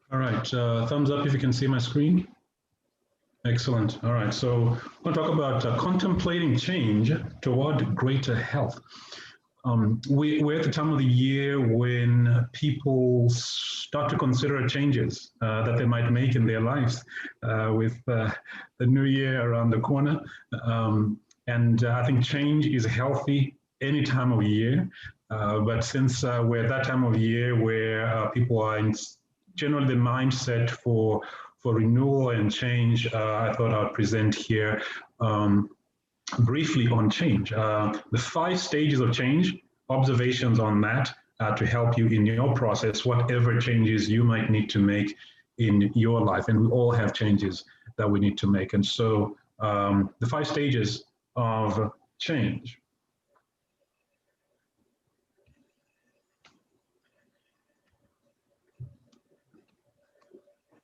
All right, thumbs up if you can see my screen. Excellent. All right, so we're going to talk about contemplating change toward greater health. We're at the time of the year when people start to consider changes that they might make in their lives with the new year around the corner. And I think change is healthy any time of year. But since we're at that time of year where people are in generally the mindset for renewal and change, I thought I'd present here briefly on change. The 5 stages of change, observations on that to help you in your process, whatever changes you might need to make in your life. And we all have changes that we need to make. And so the 5 stages of change.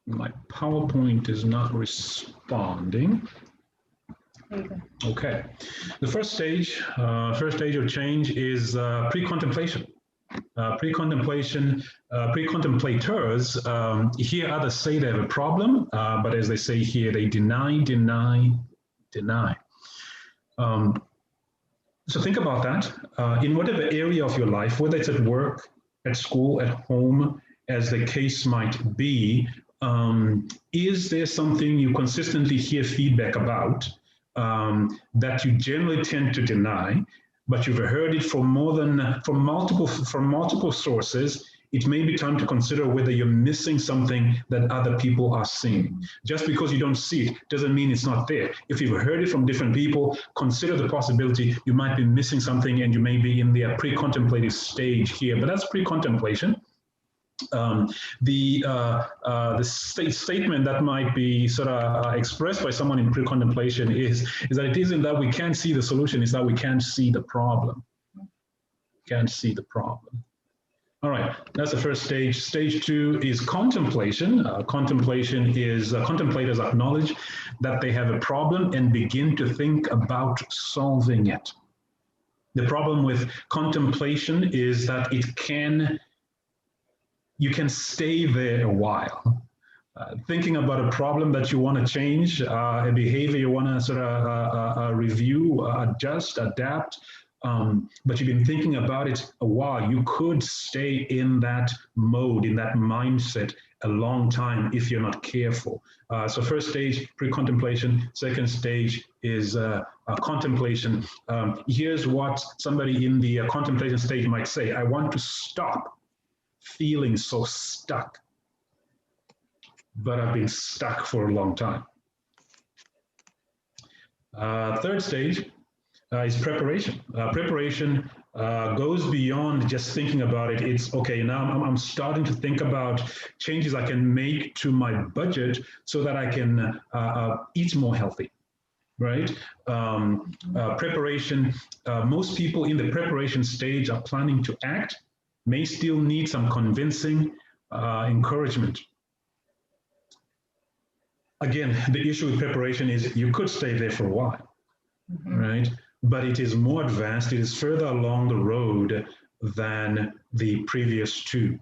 My PowerPoint is not responding. Okay. The first stage of change is pre-contemplation. Pre-contemplators, here others say they have a problem, but as they say here, they deny. So think about that. In whatever area of your life, whether it's at work, at school, at home, as the case might be, is there something you consistently hear feedback about that you generally tend to deny, but you've heard it from multiple sources? It may be time to consider whether you're missing something that other people are seeing. Just because you don't see it doesn't mean it's not there. If you've heard it from different people, consider the possibility you might be missing something and you may be in the pre-contemplative stage here, but that's pre-contemplation. The statement that might be sort of expressed by someone in pre-contemplation is that it isn't that we can't see the solution, it's that we can't see the problem. Can't see the problem. All right, that's the first stage. Stage 2 is contemplation. Contemplation is contemplators acknowledge that they have a problem and begin to think about solving it. The problem with contemplation is that you can stay there a while. Thinking about a problem that you want to change, a behavior you want to sort of review, adjust, adapt, but you've been thinking about it a while. You could stay in that mode, in that mindset a long time if you're not careful. So first stage, pre-contemplation. Second stage is contemplation. Here's what somebody in the contemplation stage might say: I want to stop feeling so stuck, but I've been stuck for a long time. Third stage is preparation. Preparation goes beyond just thinking about it. It's okay, now I'm starting to think about changes I can make to my budget so that I can eat more healthy, right? Preparation, most people in the preparation stage are planning to act, may still need some convincing encouragement. Again, the issue with preparation is you could stay there for a while, right? But it is more advanced, it is further along the road than the previous 2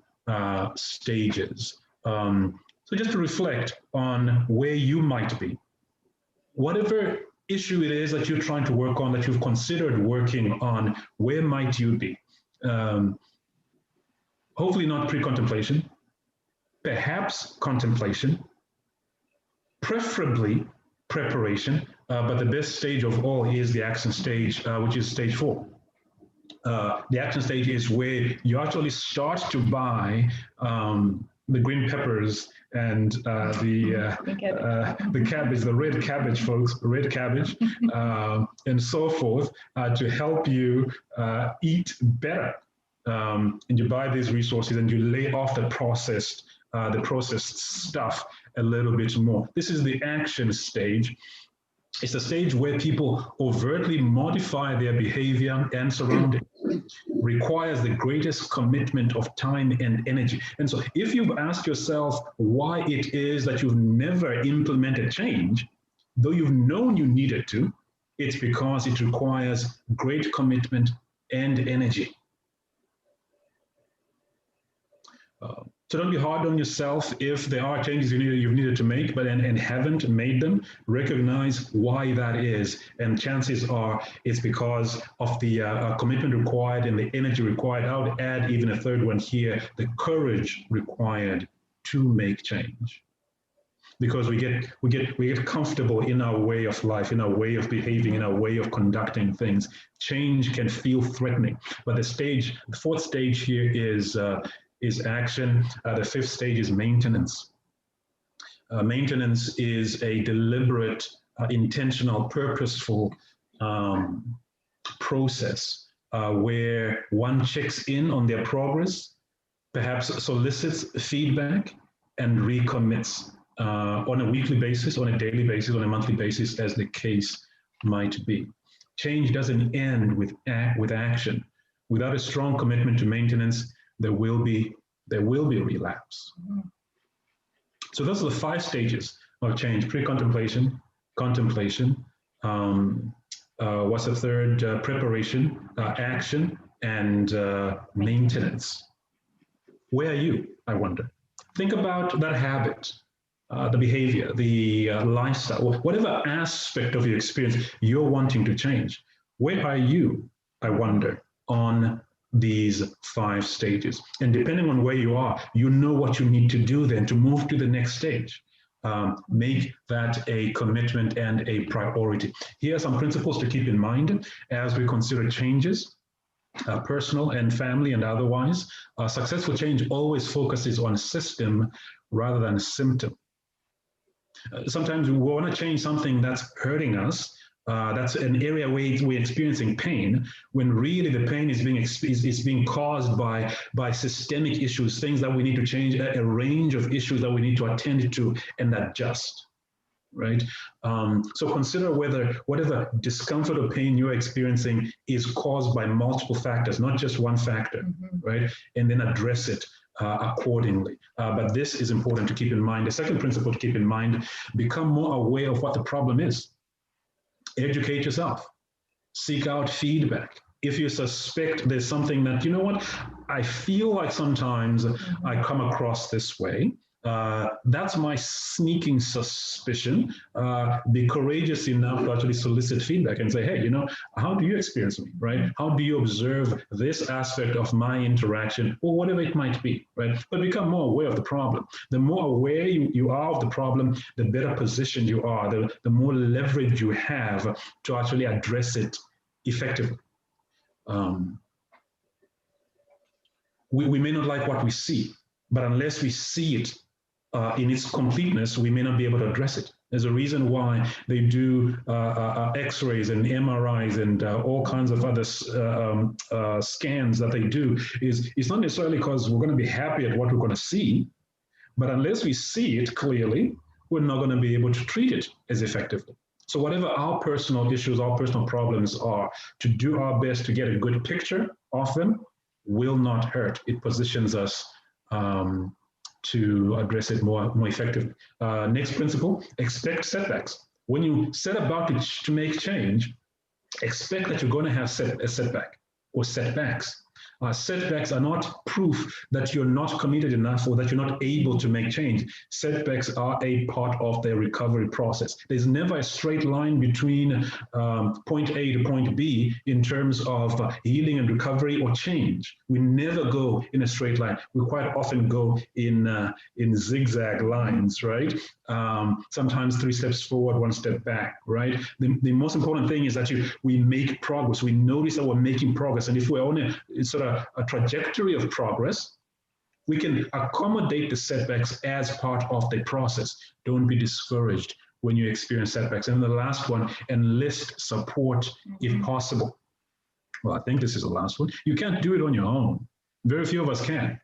stages. So just to reflect on where you might be, whatever issue it is that you're trying to work on, that you've considered working on, where might you be? Hopefully not pre-contemplation, perhaps contemplation, preferably preparation, but the best stage of all is the action stage, which is stage 4. The action stage is where you actually start to buy the green peppers and the cabbage, the red cabbage, folks, red cabbage, and so forth, to help you eat better. And you buy these resources and you lay off the processed stuff a little bit more. This is the action stage. It's the stage where people overtly modify their behavior and surroundings. Requires the greatest commitment of time and energy. And so if you've asked yourself why it is that you've never implemented change, though you've known you needed to, it's because it requires great commitment and energy. So don't be hard on yourself if there are changes you've needed to make, but and haven't made them. Recognize why that is, and chances are it's because of the commitment required and the energy required. I would add even a third one here: the courage required to make change. Because we get comfortable in our way of life, in our way of behaving, in our way of conducting things. Change can feel threatening, but the fourth stage here is action. The fifth stage is maintenance. Maintenance is a deliberate, intentional, purposeful process where one checks in on their progress, perhaps solicits feedback, and recommits on a weekly basis, on a daily basis, on a monthly basis, as the case might be. Change doesn't end with action. Without a strong commitment to maintenance, there will be relapse. So those are the 5 stages of change: pre-contemplation, contemplation, what's the third? Preparation, action, and maintenance. Where are you, I wonder? Think about that habit, the behavior, the lifestyle, whatever aspect of your experience you're wanting to change. Where are you, I wonder, on these 5 stages? And depending on where you are, you know what you need to do then to move to the next stage. Make that a commitment and a priority. Here are some principles to keep in mind as we consider changes. Personal and family and otherwise. Successful change always focuses on system rather than symptom. Sometimes we want to change something that's hurting us. That's an area where we're experiencing pain, when really the pain is being caused by systemic issues, things that we need to change, a range of issues that we need to attend to and adjust. Right? So consider whether whatever discomfort or pain you're experiencing is caused by multiple factors, not just one factor, right? And then address it accordingly. But this is important to keep in mind. The second principle to keep in mind: become more aware of what the problem is. Educate yourself. Seek out feedback. If you suspect there's something that, you know what, I feel like sometimes I come across this way, that's my sneaking suspicion. Be courageous enough to actually solicit feedback and say, hey, you know, how do you experience me, right? How do you observe this aspect of my interaction, or whatever it might be, right? But become more aware of the problem. The more aware you are of the problem, the better positioned you are, the more leverage you have to actually address it effectively. We may not like what we see, but unless we see it in its completeness, we may not be able to address it. There's a reason why they do X-rays and MRIs and all kinds of other scans that they do. It's not necessarily because we're going to be happy at what we're going to see, but unless we see it clearly, we're not going to be able to treat it as effectively. So whatever our personal issues, our personal problems are, to do our best to get a good picture of them will not hurt. It positions us to address it more effectively. Next principle: expect setbacks. When you set about to make change, expect that you're going to have a setback or setbacks. Setbacks are not proof that you're not committed enough or that you're not able to make change. Setbacks are a part of the recovery process. There's never a straight line between point A to point B in terms of healing and recovery or change. We never go in a straight line. We quite often go in zigzag lines, right? Sometimes 3 steps forward, 1 step back, right? The most important thing is that we make progress. We notice that we're making progress. And if we're on a sort of a trajectory of progress, we can accommodate the setbacks as part of the process. Don't be discouraged when you experience setbacks. And the last one: enlist support if possible. Well, I think this is the last one. You can't do it on your own. Very few of us can.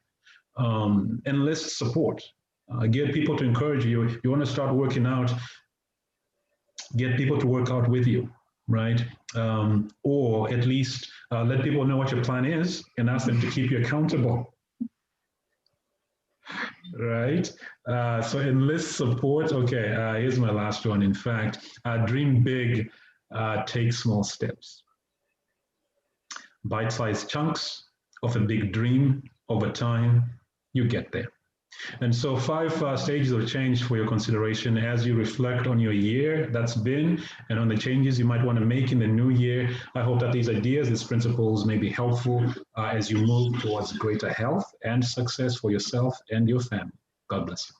Enlist support. Get people to encourage you. You want to start working out, get people to work out with you, right? Or at least let people know what your plan is and ask them to keep you accountable, right? So enlist support. Okay, here's my last one. In fact, dream big, take small steps. Bite-sized chunks of a big dream. Over time, you get there. And so 5 stages of change for your consideration as you reflect on your year that's been and on the changes you might want to make in the new year. I hope that these ideas, these principles may be helpful as you move towards greater health and success for yourself and your family. God bless you.